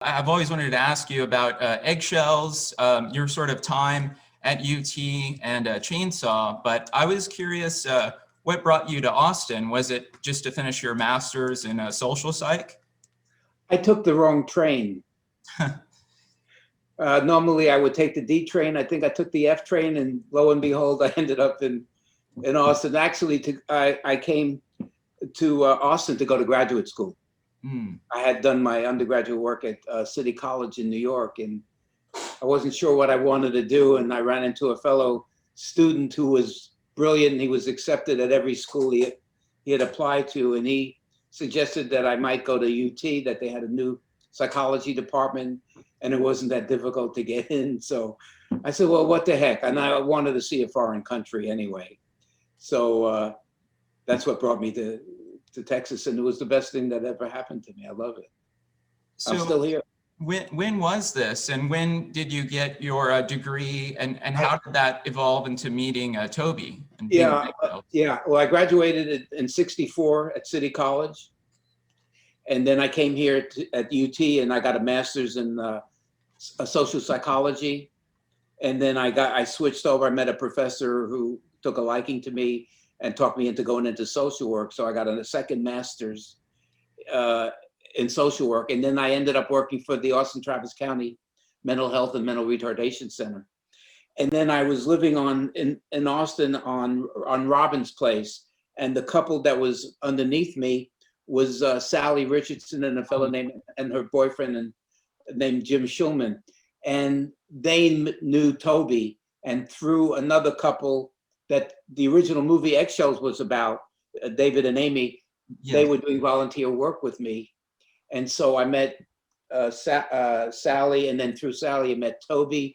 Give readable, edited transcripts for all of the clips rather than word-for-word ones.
I've always wanted to ask you about Eggshells, your sort of time at UT and Chainsaw, but I was curious, what brought you to Austin? Was it just to finish your master's in social psych? I took the wrong train. Normally, I would take the D train. I think I took the F train, and lo and behold, I ended up in Austin. Actually, I came to Austin to go to graduate school. I had done my undergraduate work at City College in New York, and I wasn't sure what I wanted to do. And I ran into a fellow student who was brilliant. And he was accepted at every school he had applied to, and he suggested that I might go to UT, that they had a new psychology department, and it wasn't that difficult to get in. So I said, well, what the heck? And I wanted to see a foreign country anyway. So that's what brought me to Texas, and it was the best thing that ever happened to me. I love it. So, I'm still here. When was this, and when did you get your degree, and how did that evolve into meeting Tobe? Yeah. Well, I graduated in '64 at City College, and then I came here at UT, and I got a master's in social psychology, and then I switched over. I met a professor who took a liking to me and talked me into going into social work. So I got a second master's in social work. And then I ended up working for the Austin Travis County Mental Health and Mental Retardation Center. And then I was living in Austin on Robbins Place. And the couple that was underneath me was Sally Richardson and a fellow and her boyfriend named Jim Schulman. And they knew Tobe, and through another couple that the original movie Eggshells was about, David and Amy, they were doing volunteer work with me. And so I met Sally, and then through Sally I met Tobe,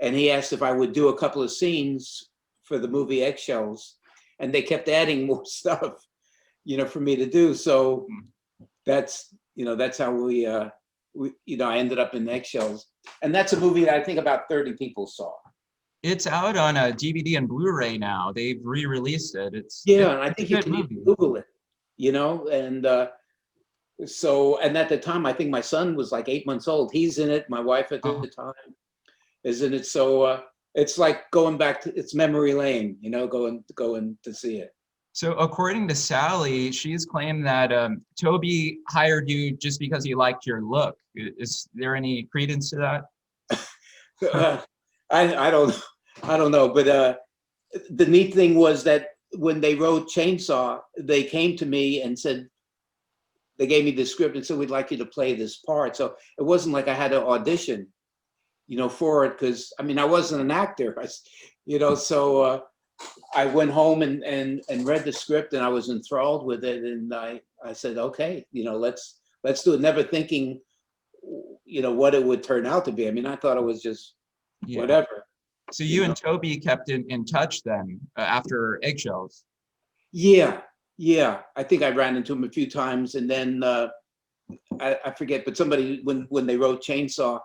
and he asked if I would do a couple of scenes for the movie Eggshells, and they kept adding more stuff, for me to do. So that's how we I ended up in Eggshells. And that's a movie that I think about 30 people saw. It's out on a DVD and Blu-ray now. They've re-released it. And I think you can even Google it, and and at the time, I think my son was like 8 months old. He's in it. My wife at the time is in it. So it's like going back to it's memory lane, going to see it. So according to Sally, she's claimed that Tobe hired you just because he liked your look. Is there any credence to that? I don't know, but the neat thing was that when they wrote Chainsaw, they came to me and said, they gave me the script and said, we'd like you to play this part. So it wasn't like I had to audition, for it, because I wasn't an actor, so I went home and read the script, and I was enthralled with it, and I said, okay, let's do it, never thinking, what it would turn out to be. I thought it was just whatever. So you and Tobe kept in touch then after Eggshells? Yeah. I think I ran into him a few times, and then I forget, but somebody when they wrote Chainsaw,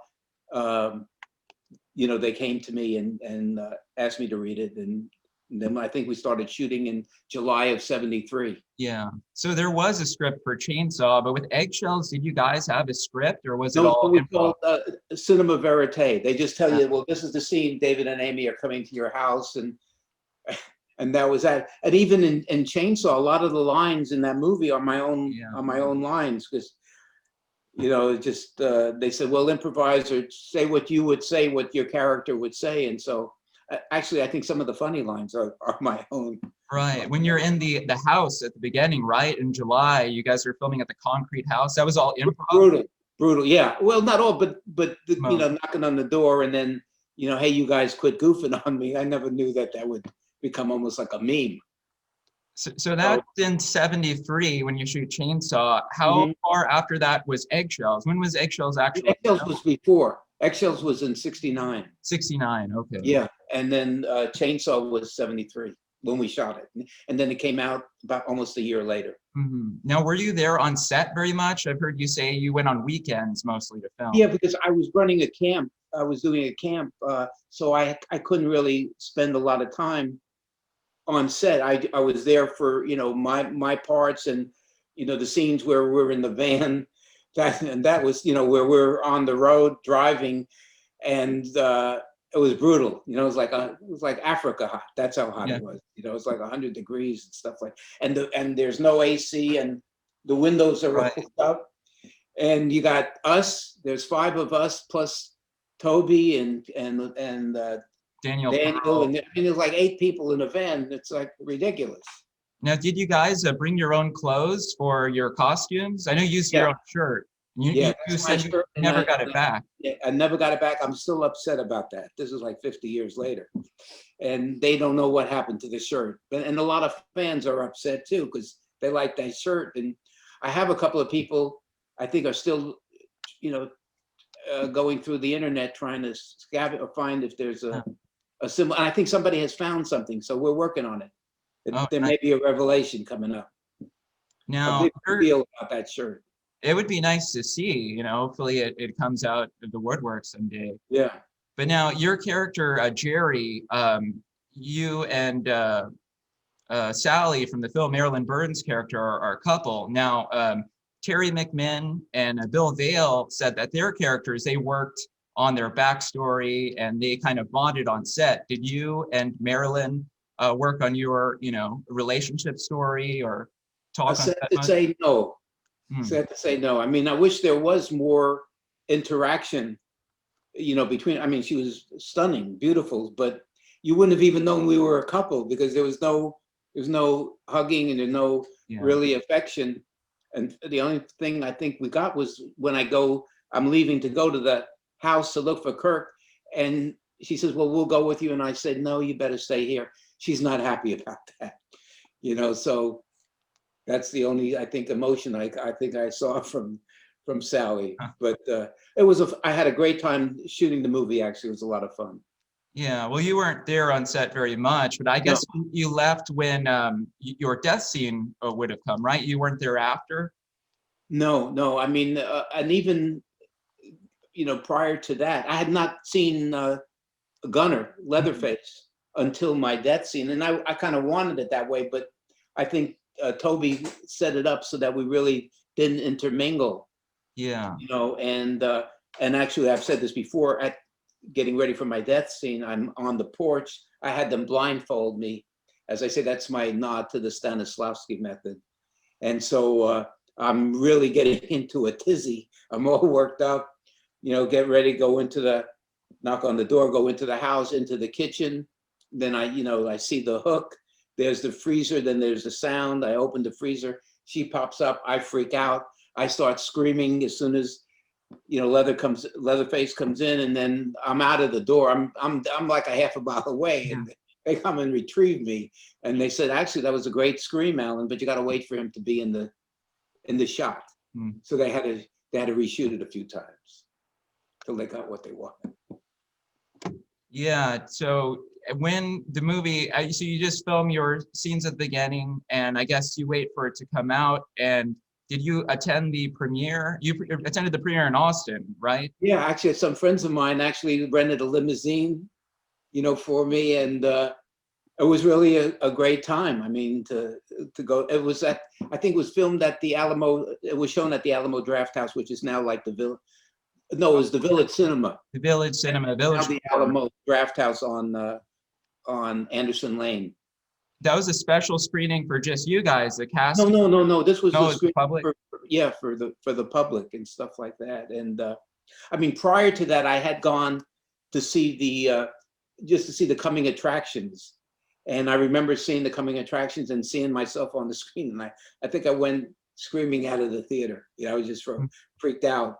they came to me and asked me to read it, and then I think we started shooting in July of '73. Yeah. So there was a script for Chainsaw, but with Eggshells, did you guys have a script, or was it all? No, it was called cinema verite. They just tell you, well, this is the scene. David and Amy are coming to your house, and that was that. And even in Chainsaw, a lot of the lines in that movie are my own lines, because just they said, well, improvise or say what you would say, what your character would say, and so. Actually, I think some of the funny lines are my own. Right. When you're in the house at the beginning, right? In July, you guys are filming at the concrete house. That was all improv? Brutal. Yeah. Well, not all, but knocking on the door and then, hey, you guys quit goofing on me. I never knew that would become almost like a meme. So that's in '73 when you shoot Chainsaw. How far after that was Eggshells? When was Eggshells actually? Eggshells was before. Eggshells was in '69. '69, okay. Yeah, and then Chainsaw was '73 when we shot it, and then it came out about almost a year later. Now, were you there on set very much? I've heard you say you went on weekends mostly to film. Yeah, because I was running a camp. I was doing a camp, so I couldn't really spend a lot of time on set. I was there for my parts and the scenes where we're in the van that was, where we're on the road driving, and it was brutal. It was like Africa hot. That's how hot Yeah. it was. It was like 100 degrees and stuff like. And there's no AC, and the windows are Right. rolled up. And you got us. There's 5 of us plus Toby and Daniel. Daniel, and there's like 8 people in a van. It's like ridiculous. Now, did you guys bring your own clothes for your costumes? I know you used your own shirt. You said you never got it back. Yeah, I never got it back. I'm still upset about that. This is like 50 years later, and they don't know what happened to the shirt. And a lot of fans are upset too because they like that shirt. And I have a couple of people I think are still, going through the internet trying to scavenge or find if there's a symbol. And I think somebody has found something, so we're working on it. There may be a revelation coming up. Now, a big deal about that shirt. It would be nice to see, hopefully it comes out of the woodwork someday. Yeah. But now your character, Jerry, you and Sally from the film, Marilyn Burns' character, are a couple. Now, Terry McMinn and Bill Vale said that their characters, they worked on their backstory and they kind of bonded on set. Did you and Marilyn work on your, relationship story or talk on set much? Say no. Sad to say no. I mean, I wish there was more interaction, between, she was stunning, beautiful, but you wouldn't have even known we were a couple because there's no hugging and there's no really affection. And the only thing I think we got was when I'm leaving to go to the house to look for Kirk. And she says, well, we'll go with you. And I said, no, you better stay here. She's not happy about that, so that's the only, I think, emotion I think I saw from Sally. But I had a great time shooting the movie. Actually, it was a lot of fun. Yeah, well, you weren't there on set very much, but I guess you left when your death scene would have come, right? You weren't there after? No. I mean, and even, prior to that, I had not seen Gunner, Leatherface, until my death scene. And I kind of wanted it that way, but I think Toby set it up so that we really didn't intermingle. Yeah. And actually, I've said this before, at getting ready for my death scene, I'm on the porch. I had them blindfold me. As I say, that's my nod to the Stanislavski method. And so I'm really getting into a tizzy. I'm all worked up, get ready, knock on the door, go into the house, into the kitchen. Then I see the hook. There's the freezer, then there's the sound. I open the freezer. She pops up. I freak out. I start screaming as soon as Leatherface comes in, and then I'm out of the door. I'm like a half a mile away, and they come and retrieve me. And they said, actually, that was a great scream, Allen, but you got to wait for him to be in the shot. So they had to reshoot it a few times till they got what they wanted. Yeah. So when the movie, so you just film your scenes at the beginning, and I guess you wait for it to come out. And did you attend the premiere? You attended the premiere in Austin, right? Yeah, actually, some friends of mine actually rented a limousine, for me, and it was really a great time. I mean, to go. It was I think it was filmed at the Alamo. It was shown at the Alamo Draft House, which is now like the Village. No, it was the Village Cinema. The Village Cinema, Village. Now the Alamo Draft House on Anderson Lane. That was a special screening for just you guys, the cast. No. This was the screening public. For the public and stuff like that. And I mean, prior to that, I had gone to see the coming attractions, and I remember seeing the coming attractions and seeing myself on the screen, and I think I went screaming out of the theater. I was just freaked out.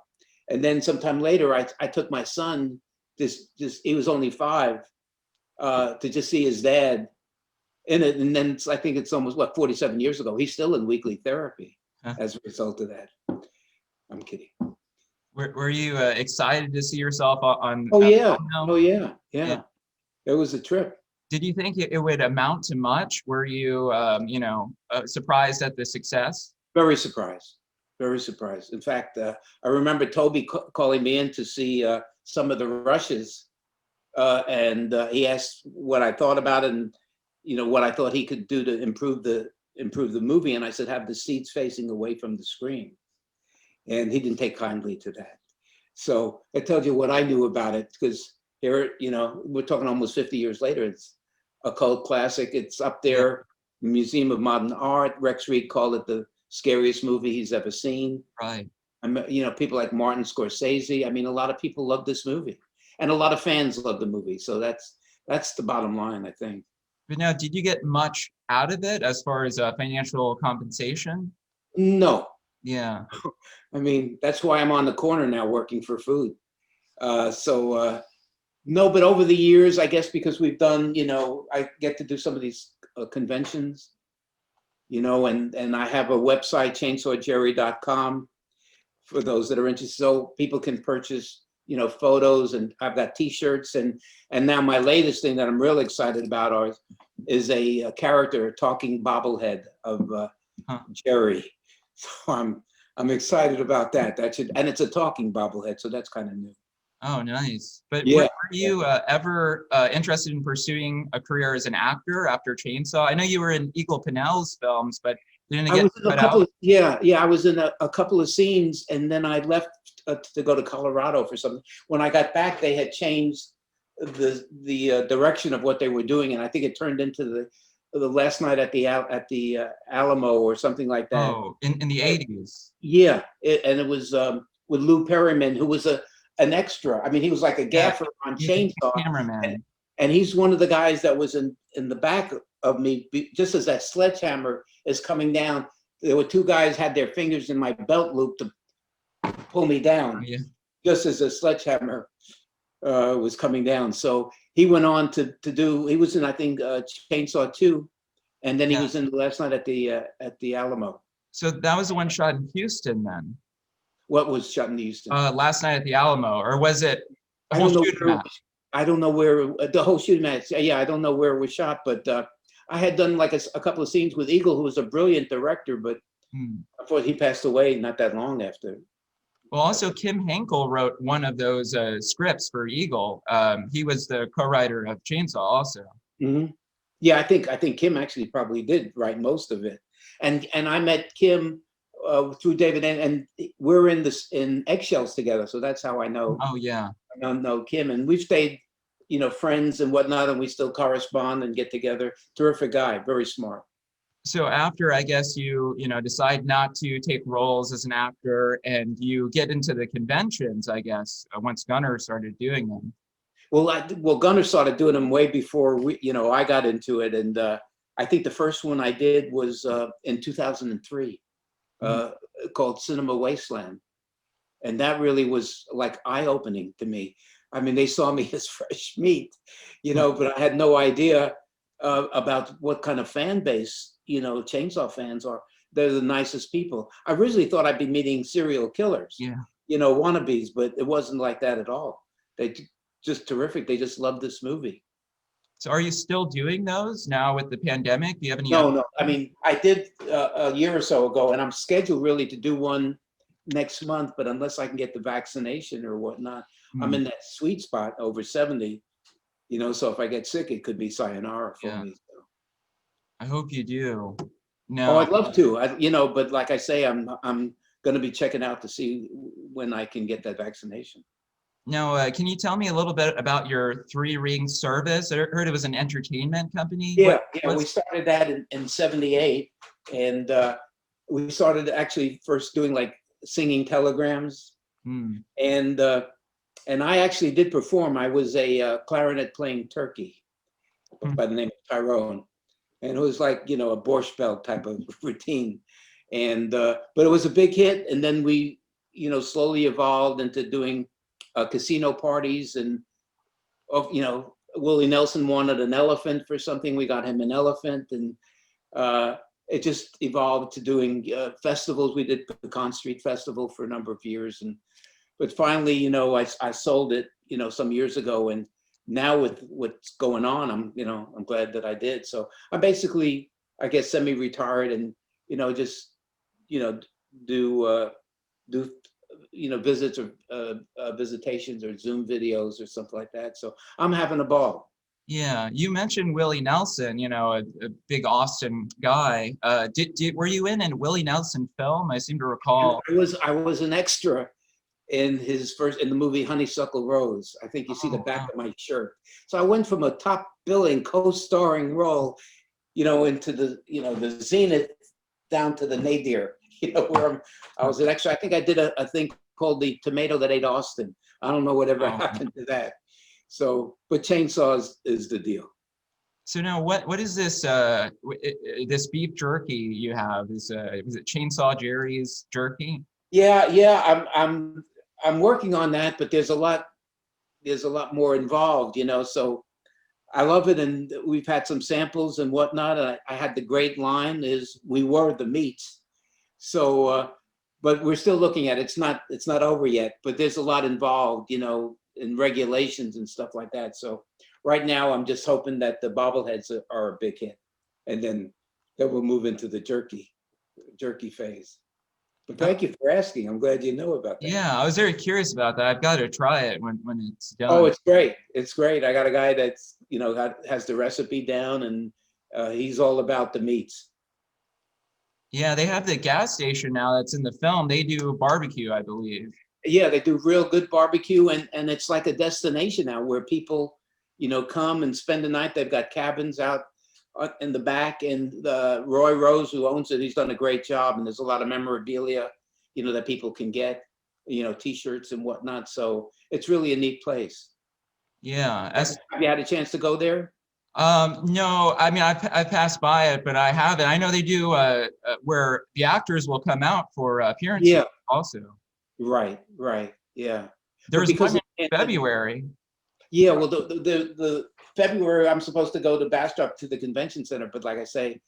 And then sometime later, I took my son. He was only 5, to just see his dad in it. And then I think it's almost 47 years ago. He's still in weekly therapy as a result of that. I'm kidding. Were you excited to see yourself on? Oh yeah. It was a trip. Did you think it would amount to much? Were you, surprised at the success? Very surprised. Very surprised. In fact, I remember Toby calling me in to see some of the rushes, and he asked what I thought about it, and what I thought he could do to improve the movie. And I said, have the seats facing away from the screen. and he didn't take kindly to that. So it tells you what I knew about it, because here, we're talking almost 50 years later. It's a cult classic. It's up there. Yeah. Museum of Modern Art. Rex Reed called it the scariest movie he's ever seen. Right. People like Martin Scorsese. I mean, a lot of people love this movie, and a lot of fans love the movie. So that's the bottom line, I think. But now, did you get much out of it as far as financial compensation? No. Yeah. I mean, that's why I'm on the corner now working for food. No, but over the years, I guess because we've done, I get to do some of these conventions, and I have a website, chainsawjerry.com, for those that are interested. So people can purchase, photos, and I've got T-shirts. And now my latest thing that I'm really excited about is a character, a talking bobblehead of Jerry. So I'm excited about that. And it's a talking bobblehead, so that's kind of new. Oh, nice. But yeah. Were you ever interested in pursuing a career as an actor after Chainsaw? I know you were in Eagle Pinnell's films, but didn't it get cut out? I was in a couple of scenes, and then I left to go to Colorado for something. When I got back, they had changed the direction of what they were doing, and I think it turned into the Last Night at the Alamo or something like that. Oh, in the 80s. Yeah, and it was with Lou Perryman, who was an extra. I mean, he was like a gaffer on Chainsaw. Cameraman. And he's one of the guys that was in the back of me, just as that sledgehammer is coming down. There were two guys had their fingers in my belt loop to pull me down, just as the sledgehammer was coming down. So he went on to do. He was in, I think, Chainsaw 2, and then he was in Last Night at the Alamo. So that was the one shot in Houston, then. What was shot in Houston? Last Night at the Alamo, or was it the whole shooting match? I don't know where the whole shooting match. Yeah, I don't know where it was shot, but I had done like a couple of scenes with Eagle, who was a brilliant director, but I thought he passed away not that long after. Well, also Kim Henkel wrote one of those scripts for Eagle. He was the co-writer of Chainsaw, also. Mm-hmm. Yeah, I think Kim actually probably did write most of it, and I met Kim through David, and we're in Eggshells together, so that's how I know. Oh yeah, I know Kim, and we've stayed, friends and whatnot, and we still correspond and get together. Terrific guy, very smart. So after, I guess you decide not to take roles as an actor, and you get into the conventions, I guess, once Gunnar started doing them. Well, Gunnar started doing them way before I got into it, and I think the first one I did was in 2003. Called Cinema Wasteland, and that really was like eye-opening to me. I mean, they saw me as fresh meat, but I had no idea about what kind of fan base Chainsaw fans are. They're the nicest people. I originally thought I'd be meeting serial killers, wannabes, but it wasn't like that at all. They just terrific. They just loved this movie. So are you still doing those now with the pandemic? Do you have any? No. I mean, I did a year or so ago, and I'm scheduled really to do one next month, but unless I can get the vaccination or whatnot, I'm in that sweet spot over 70, so if I get sick, it could be sayonara for me. So. I hope you do. No. Oh, I'd love to, but like I say, I'm going to be checking out to see when I can get that vaccination. Now, can you tell me a little bit about your Three Ring service? I heard it was an entertainment company. Yeah, we started that in 78, and we started actually first doing like singing telegrams, and I actually did perform. I was a clarinet playing turkey by the name of Tyrone, and it was like a Borscht Belt type of routine, and but it was a big hit, and then we slowly evolved into doing casino parties, and Willie Nelson wanted an elephant for something. We got him an elephant, and it just evolved to doing festivals. We did Pecan Street Festival for a number of years, but finally, I sold it, some years ago, and now with what's going on, I'm glad that I did. So I'm basically, I guess, semi-retired, and just do visits or visitations or Zoom videos or something like that. So I'm having a ball. Yeah, you mentioned Willie Nelson, a big Austin guy. Were you in a Willie Nelson film? I seem to recall. I was an extra in the movie Honeysuckle Rose. I think you see the Oh, back wow. of my shirt. So I went from a top billing co-starring role, into the zenith down to the nadir, where I was an extra. I think I did a thing called The Tomato That Ate Austin. I don't know whatever Oh. happened to that. So, but Chainsaws is the deal. So now, what is this this beef jerky you have? Was it Chainsaw Jerry's jerky? Yeah. I'm working on that, but there's a lot more involved, so I love it. And we've had some samples and whatnot. I had the great line is we were the meats. So, but we're still looking at it. It's not over yet, but there's a lot involved, in regulations and stuff like that. So right now I'm just hoping that the bobbleheads are a big hit, and then we'll move into the jerky phase. But thank you for asking. I'm glad you know about that. Yeah, I was very curious about that. I've got to try it when it's done. Oh, it's great. It's great. I got a guy that's, has the recipe down, and he's all about the meats. Yeah, they have the gas station now that's in the film. They do barbecue, I believe. Yeah, they do real good barbecue, and it's like a destination now where people, come and spend the night. They've got cabins out in the back, and Roy Rose, who owns it, he's done a great job, and there's a lot of memorabilia, that people can get, T-shirts and whatnot. So it's really a neat place. Yeah. Have you had a chance to go there? No, I mean, I passed by it, but I haven't. I know they do where the actors will come out for appearances Yeah. also. Right. Yeah. There's because one in February. Yeah, well, the February I'm supposed to go to Bastrop to the convention center, but like I say,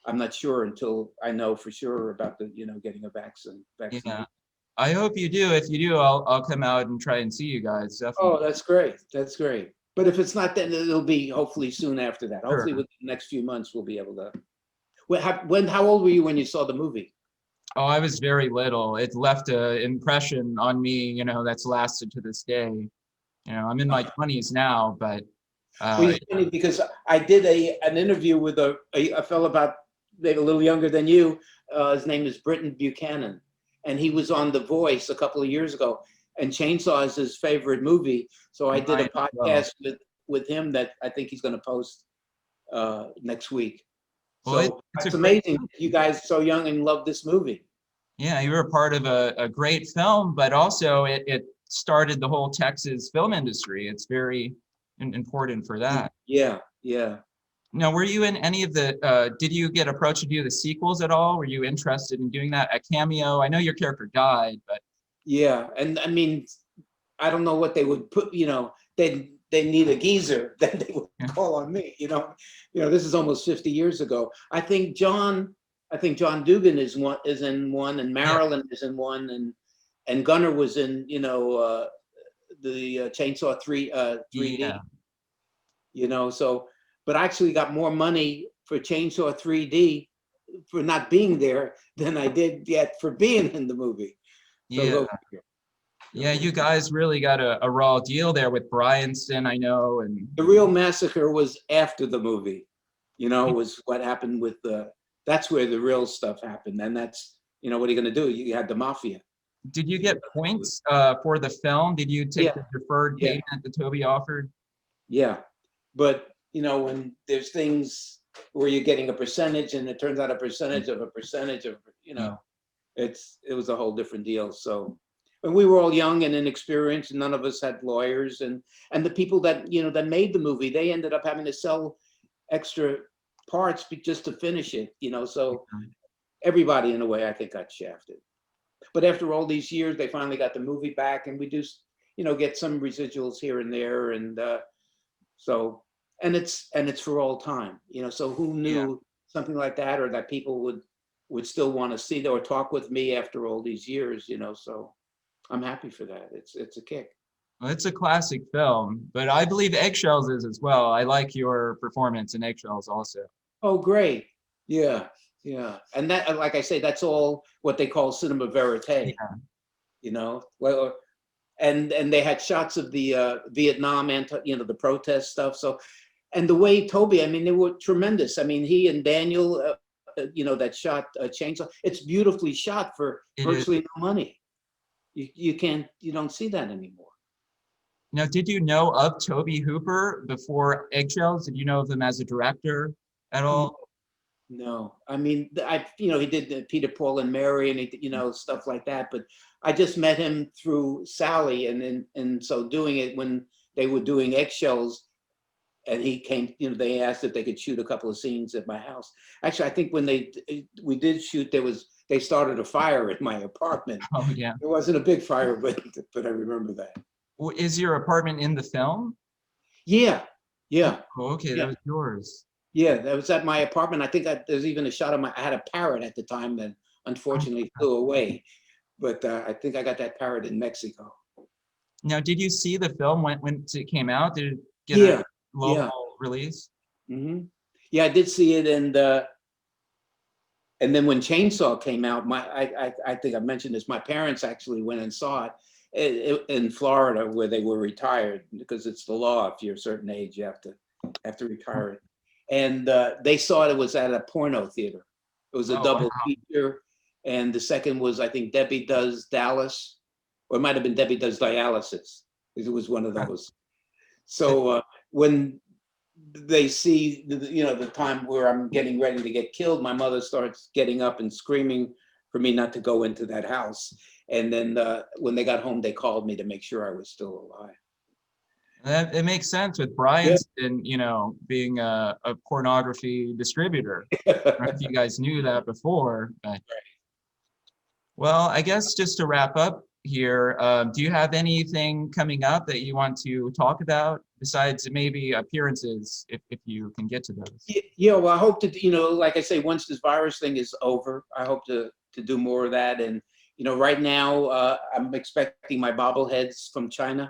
I'm not sure until I know for sure about the getting a vaccine. Yeah. I hope you do. If you do, I'll come out and try and see you guys. Definitely. Oh, that's great. That's great. But if it's not, then it'll be hopefully soon after that. Sure. Hopefully within the next few months we'll be able to. How old were you when you saw the movie? Oh, I was very little. It left an impression on me, that's lasted to this day. I'm in my 20s now, but Well, it's funny because I did an interview with a fellow about maybe a little younger than you. His name is Britton Buchanan, and he was on The Voice a couple of years ago. And Chainsaw is his favorite movie, so I did a podcast with him that I think he's going to post next week. Well, so it's amazing you guys so young and love this movie. Yeah, you were a part of a great film, but also it started the whole Texas film industry. It's very important for that. Yeah. Now, were you in any of the, did you get approached to do the sequels at all? Were you interested in doing that? A cameo? I know your character died, but. Yeah, and I mean, I don't know what they would put, they need a geezer, then they would call on me, this is almost 50 years ago. I think John Dugan is in one, and Marilyn is in one, and Gunnar was in, the Chainsaw 3D, so, but I actually got more money for Chainsaw 3D for not being there than I did yet for being in the movie. So yeah, you guys really got a raw deal there with Bryanston, I know. And the real massacre was after the movie, was what happened with that's where the real stuff happened. And that's, what are you going to do? You had the mafia. Did you get points for the film? Did you take the deferred payment that Tobe offered? Yeah. But, when there's things where you're getting a percentage and it turns out a percentage of, it was a whole different deal. So when we were all young and inexperienced, and none of us had lawyers, and the people that that made the movie, they ended up having to sell extra parts just to finish it. So everybody in a way I think got shafted. But after all these years, they finally got the movie back, and we do get some residuals here and there, and so it's for all time. So who knew something like that, or that people would still want to see or talk with me after all these years, so I'm happy for that. It's a kick. Well, it's a classic film, but I believe Eggshells is as well. I like your performance in Eggshells also. Oh, great. Yeah. And that, like I say, that's all what they call cinema verite, well, and they had shots of the Vietnam the protest stuff. So And the way Tobe, I mean, they were tremendous. I mean, he and Daniel, that shot Chainsaw. It's beautifully shot for virtually no money. You don't see that anymore. Now, did you know of Tobe Hooper before Eggshells? Did you know of him as a director at all? No, I mean, he did Peter, Paul, and Mary, and he, stuff like that. But I just met him through Sally, and so doing it when they were doing Eggshells, and he came. They asked if they could shoot a couple of scenes at my house. Actually, I think when we did shoot, they started a fire in my apartment. Oh yeah, it wasn't a big fire, but I remember that. Is your apartment in the film? Yeah. Oh, okay, that was yours. Yeah, that was at my apartment. I think there's even a shot of I had a parrot at the time that unfortunately flew away, but I think I got that parrot in Mexico. Now, did you see the film when it came out? Did it get a local release? Mm-hmm. Yeah, I did see it, and then when Chainsaw came out, I think I mentioned this. My parents actually went and saw it in Florida, where they were retired, because it's the law. If you're a certain age, you have to retire it. And they saw it was at a porno theater. It was a double feature. And the second was, I think, Debbie Does Dallas, or it might have been Debbie Does Dialysis. It was one of those. So when they see, the time where I'm getting ready to get killed, my mother starts getting up and screaming for me not to go into that house. And then when they got home, they called me to make sure I was still alive. It makes sense with Bryanston, being a pornography distributor. I don't know if you guys knew that before. But... Well, I guess just to wrap up here, do you have anything coming up that you want to talk about besides maybe appearances, if you can get to those? Yeah, well, I hope to, like I say, once this virus thing is over, I hope to do more of that. And, right now I'm expecting my bobbleheads from China.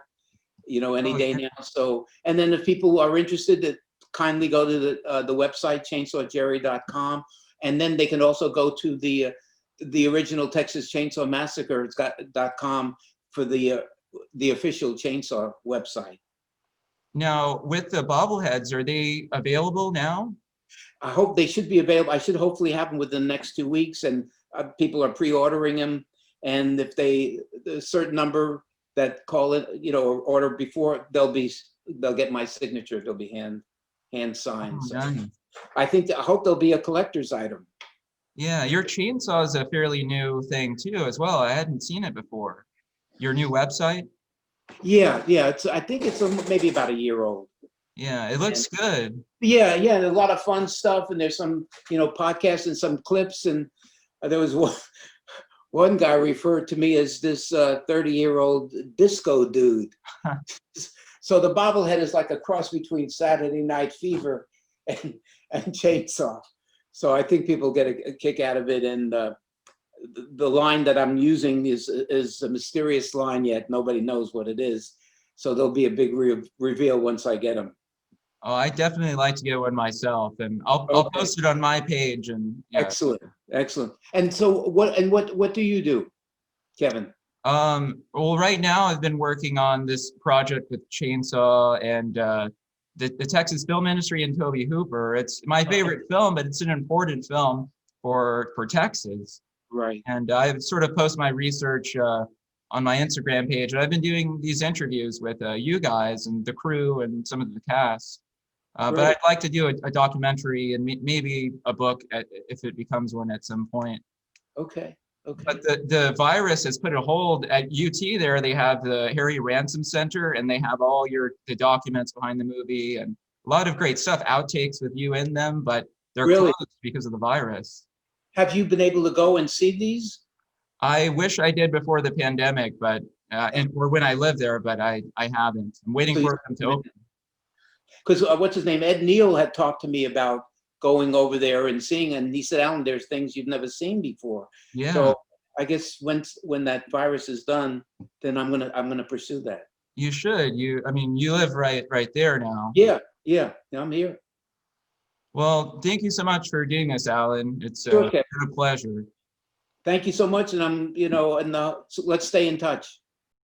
Any day now. So, and then if people are interested, to kindly go to the website, chainsawjerry.com, and then they can also go to the original Texas Chainsaw Massacre .com for the official chainsaw website. Now, with the bobbleheads, are they available now? I hope they should be available. I should hopefully have them within the next 2 weeks, and people are pre-ordering them. And if a certain number that call it, or order before, they'll get my signature. They'll be hand signed. So Nice. I hope they'll be a collector's item. Yeah, your chainsaw is a fairly new thing too, as well. I hadn't seen it before. Your new website? Yeah. I think it's maybe about a year old. Yeah, it looks good. Yeah, and a lot of fun stuff, and there's some, podcasts and some clips, and there was one guy referred to me as this 30-year-old disco dude. So the bobblehead is like a cross between Saturday Night Fever and Chainsaw. So I think people get a kick out of it. And the line that I'm using is a mysterious line, yet nobody knows what it is. So there'll be a big reveal once I get them. Oh, I definitely like to get one myself, and I'll post it on my page. And yeah. Excellent. And so what do you do, Kevin? Well, right now I've been working on this project with Chainsaw and the Texas film industry and Tobe Hooper. It's my favorite film, but it's an important film for Texas. Right. And I've sort of posted my research on my Instagram page, and I've been doing these interviews with you guys and the crew and some of the cast. But I'd like to do a documentary and maybe a book if it becomes one at some point. Okay. But the virus has put a hold at UT. There they have the Harry Ransom Center, and they have all the documents behind the movie and a lot of great stuff, outtakes with you in them, but they're closed because of the virus. Have you been able to go and see these? I wish I did before the pandemic, but or when I lived there, but I haven't. I'm waiting for them to open. Because what's his name? Ed Neal had talked to me about going over there and seeing, and he said, Alan, there's things you've never seen before. Yeah. So I guess when that virus is done, then I'm gonna pursue that. You should. You live right there now. Yeah, I'm here. Well, thank you so much for doing this, Alan. It's been a pleasure. Thank you so much, and so let's stay in touch.